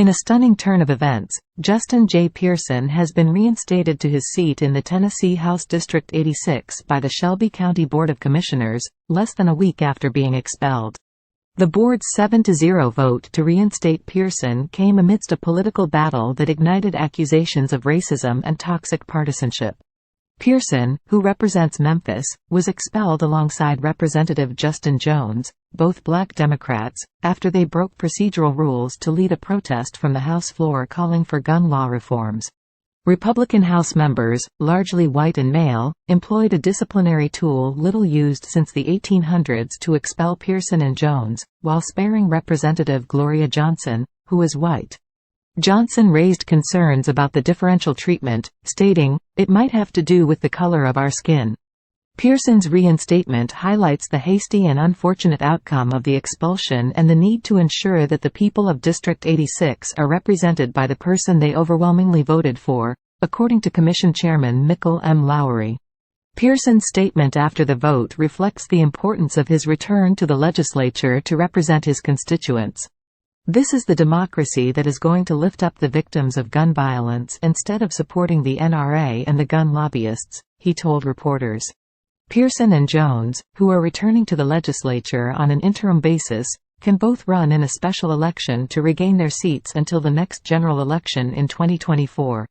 In a stunning turn of events, Justin J. Pearson has been reinstated to his seat in the Tennessee House District 86 by the Shelby County Board of Commissioners, less than a week after being expelled. The board's 7-0 vote to reinstate Pearson came amidst a political battle that ignited accusations of racism and toxic partisanship. Pearson, who represents Memphis, was expelled alongside Representative Justin Jones, both black Democrats, after they broke procedural rules to lead a protest from the House floor calling for gun law reforms. Republican House members, largely white and male, employed a disciplinary tool little used since the 1800s to expel Pearson and Jones, while sparing Representative Gloria Johnson, who is white. Johnson raised concerns about the differential treatment, stating, "It might have to do with the color of our skin." Pearson's reinstatement highlights the hasty and unfortunate outcome of the expulsion and the need to ensure that the people of District 86 are represented by the person they overwhelmingly voted for, according to Commission Chairman Mickell M. Lowery. Pearson's statement after the vote reflects the importance of his return to the legislature to represent his constituents. "This is the democracy that is going to lift up the victims of gun violence instead of supporting the NRA and the gun lobbyists," he told reporters. Pearson and Jones, who are returning to the legislature on an interim basis, can both run in a special election to regain their seats until the next general election in 2024.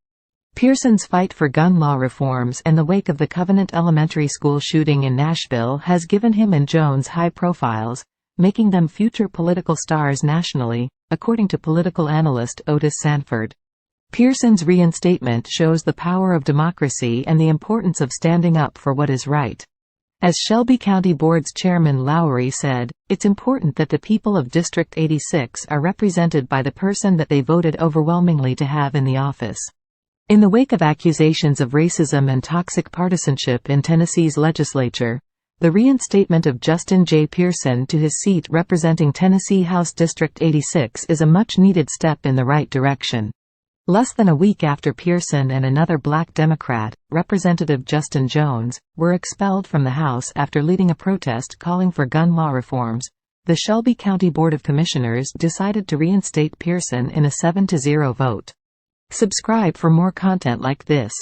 Pearson's fight for gun law reforms in the wake of the Covenant Elementary School shooting in Nashville has given him and Jones high profiles, making them future political stars nationally, according to political analyst Otis Sanford. Pearson's reinstatement shows the power of democracy and the importance of standing up for what is right. As Shelby County Board's Chairman Lowery said, "It's important that the people of District 86 are represented by the person that they voted overwhelmingly to have in the office." In the wake of accusations of racism and toxic partisanship in Tennessee's legislature, the reinstatement of Justin J. Pearson to his seat representing Tennessee House District 86 is a much-needed step in the right direction. Less than a week after Pearson and another black Democrat, Representative Justin Jones, were expelled from the House after leading a protest calling for gun law reforms, the Shelby County Board of Commissioners decided to reinstate Pearson in a 7-0 vote. Subscribe for more content like this.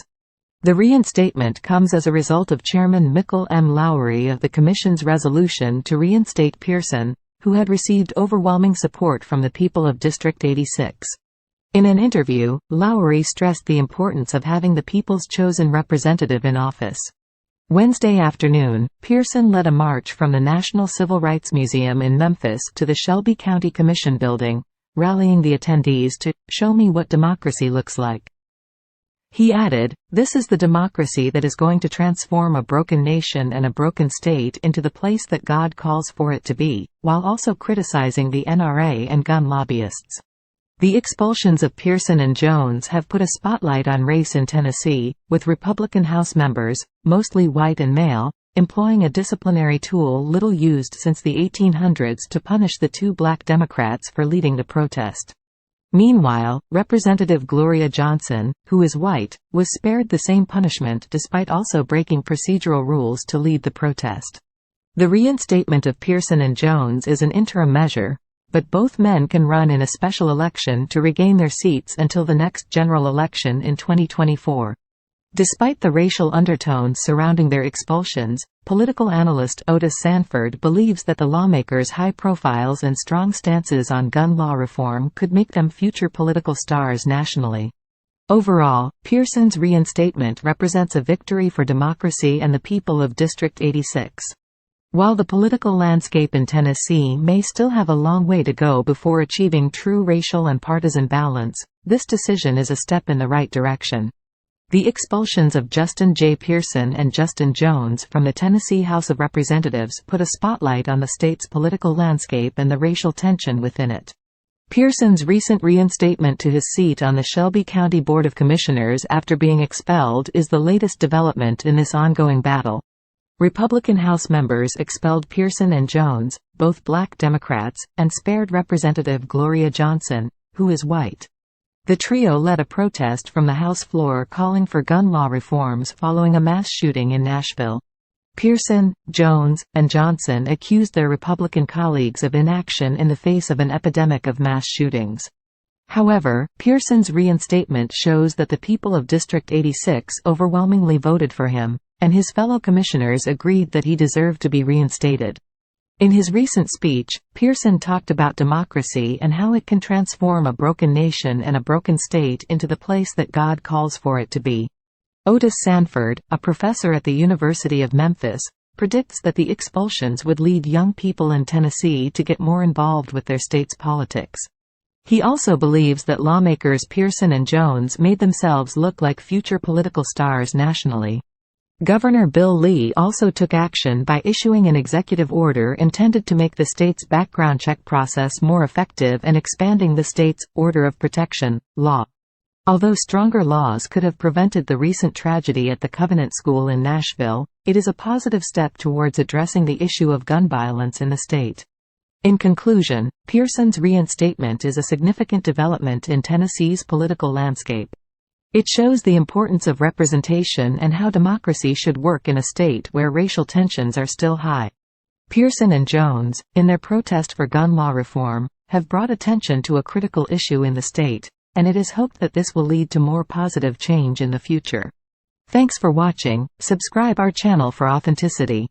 The reinstatement comes as a result of Chairman Mickell M. Lowery of the Commission's resolution to reinstate Pearson, who had received overwhelming support from the people of District 86. In an interview, Lowery stressed the importance of having the people's chosen representative in office. Wednesday afternoon, Pearson led a march from the National Civil Rights Museum in Memphis to the Shelby County Commission building, rallying the attendees to "show me what democracy looks like." He added, "This is the democracy that is going to transform a broken nation and a broken state into the place that God calls for it to be," while also criticizing the NRA and gun lobbyists. The expulsions of Pearson and Jones have put a spotlight on race in Tennessee, with Republican House members, mostly white and male, employing a disciplinary tool little used since the 1800s to punish the two black Democrats for leading the protest. Meanwhile, Representative Gloria Johnson, who is white, was spared the same punishment despite also breaking procedural rules to lead the protest. The reinstatement of Pearson and Jones is an interim measure, but both men can run in a special election to regain their seats until the next general election in 2024. Despite the racial undertones surrounding their expulsions, political analyst Otis Sanford believes that the lawmakers' high profiles and strong stances on gun law reform could make them future political stars nationally. Overall, Pearson's reinstatement represents a victory for democracy and the people of District 86. While the political landscape in Tennessee may still have a long way to go before achieving true racial and partisan balance, this decision is a step in the right direction. The expulsions of Justin J. Pearson and Justin Jones from the Tennessee House of Representatives put a spotlight on the state's political landscape and the racial tension within it. Pearson's recent reinstatement to his seat on the Shelby County Board of Commissioners after being expelled is the latest development in this ongoing battle. Republican House members expelled Pearson and Jones, both black Democrats, and spared Representative Gloria Johnson, who is white. The trio led a protest from the House floor calling for gun law reforms following a mass shooting in Nashville. Pearson, Jones, and Johnson accused their Republican colleagues of inaction in the face of an epidemic of mass shootings. However, Pearson's reinstatement shows that the people of District 86 overwhelmingly voted for him, and his fellow commissioners agreed that he deserved to be reinstated. In his recent speech, Pearson talked about democracy and how it can transform a broken nation and a broken state into the place that God calls for it to be. Otis Sanford, a professor at the University of Memphis, predicts that the expulsions would lead young people in Tennessee to get more involved with their state's politics. He also believes that lawmakers Pearson and Jones made themselves look like future political stars nationally. Governor Bill Lee also took action by issuing an executive order intended to make the state's background check process more effective and expanding the state's order of protection law. Although stronger laws could have prevented the recent tragedy at the Covenant School in Nashville, it is a positive step towards addressing the issue of gun violence in the state. In conclusion, Pearson's reinstatement is a significant development in Tennessee's political landscape. It shows the importance of representation and how democracy should work in a state where racial tensions are still high. Pearson and Jones, in their protest for gun law reform, have brought attention to a critical issue in the state, and it is hoped that this will lead to more positive change in the future. Thanks for watching. Subscribe our channel for authenticity.